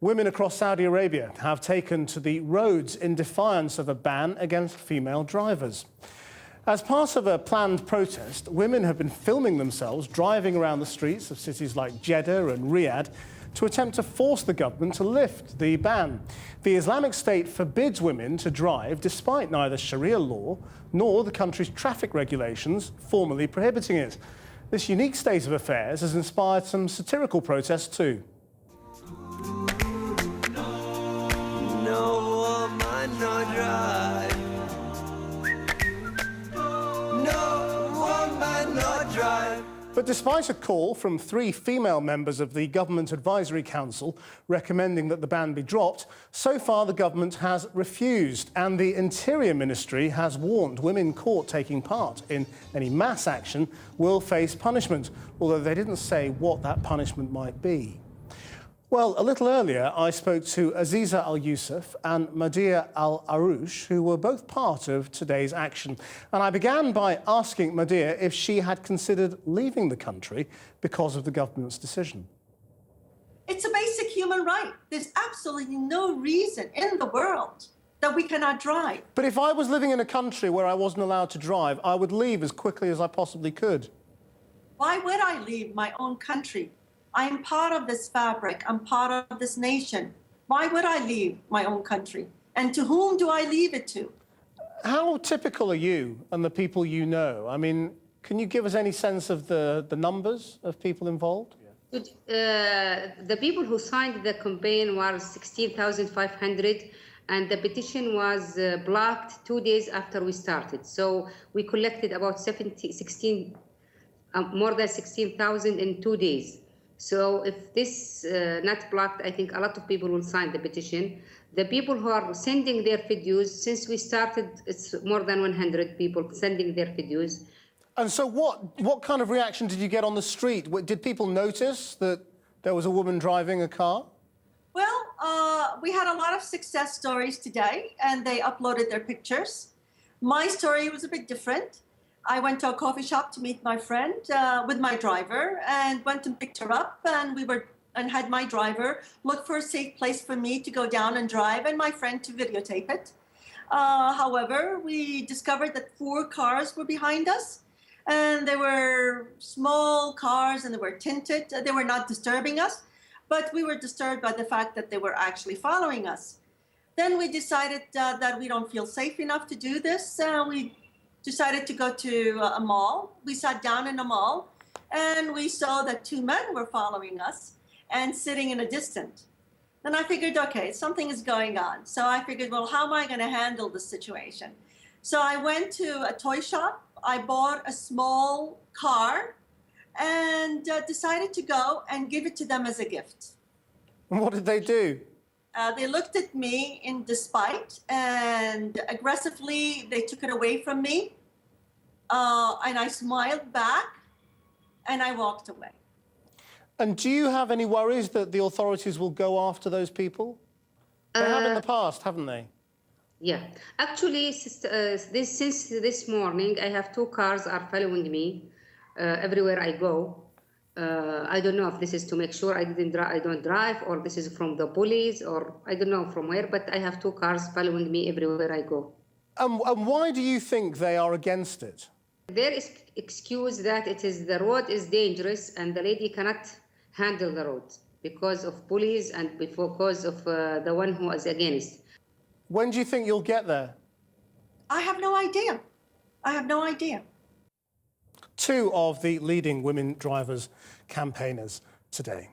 Women across Saudi Arabia have taken to the roads in defiance of a ban against female drivers. As part of a planned protest, women have been filming themselves driving around the streets of cities like Jeddah and Riyadh to attempt to force the government to lift the ban. The Islamic State forbids women to drive despite neither Sharia law nor the country's traffic regulations formally prohibiting it. This unique state of affairs has inspired some satirical protests too. But despite a call from 3 female members of the Government Advisory Council recommending that the ban be dropped, so far the government has refused, and the Interior Ministry has warned women caught taking part in any mass action will face punishment, although they didn't say what that punishment might be. Well, a little earlier, I spoke to Aziza Yousef and Madeha Ajroush, who were both part of today's action. And I began by asking Madeha if she had considered leaving the country because of the government's decision. It's a basic human right. There's absolutely no reason in the world that we cannot drive. But if I was living in a country where I wasn't allowed to drive, I would leave as quickly as I possibly could. Why would I leave my own country? I am part of this fabric. I'm part of this nation. Why would I leave my own country? And to whom do I leave it to? How typical are you and the people you know? I mean, can you give us any sense of the numbers of people involved? The people who signed the campaign were 16,500, and the petition was blocked 2 days after we started. So we collected about more than 16,000 in 2 days. So if this not blocked, I think a lot of people will sign the petition. The people who are sending their videos, since we started, it's more than 100 people sending their videos. And so what kind of reaction did you get on the street? Did people notice that there was a woman driving a car? Well, we had a lot of success stories today, and they uploaded their pictures. My story was a bit different. I went to a coffee shop to meet my friend with my driver, and went and picked her up, and had my driver look for a safe place for me to go down and drive, and my friend to videotape it. However, we discovered that 4 cars were behind us, and they were small cars and they were tinted. They were not disturbing us, but we were disturbed by the fact that they were actually following us. Then we decided that we don't feel safe enough to do this. We decided to go to a mall. We sat down in a mall, and we saw that 2 men were following us and sitting in a distance. Then I figured, okay, something is going on. So I figured, well, how am I going to handle this situation? So I went to a toy shop. I bought a small car and decided to go and give it to them as a gift. What did they do? They looked at me in despite, and aggressively they took it away from me. And I smiled back, and I walked away. And do you have any worries that the authorities will go after those people? They have in the past, haven't they? Yeah. Actually, since this morning, I have 2 cars are following me everywhere I go. I don't know if this is to make sure I don't drive, or this is from the police, or I don't know from where, but I have 2 cars following me everywhere I go. And why do you think they are against it? There is excuse that the road is dangerous and the lady cannot handle the road because of police and because of the one who is against. When do you think you'll get there? I have no idea. I have no idea. 2 of the leading women drivers campaigners today.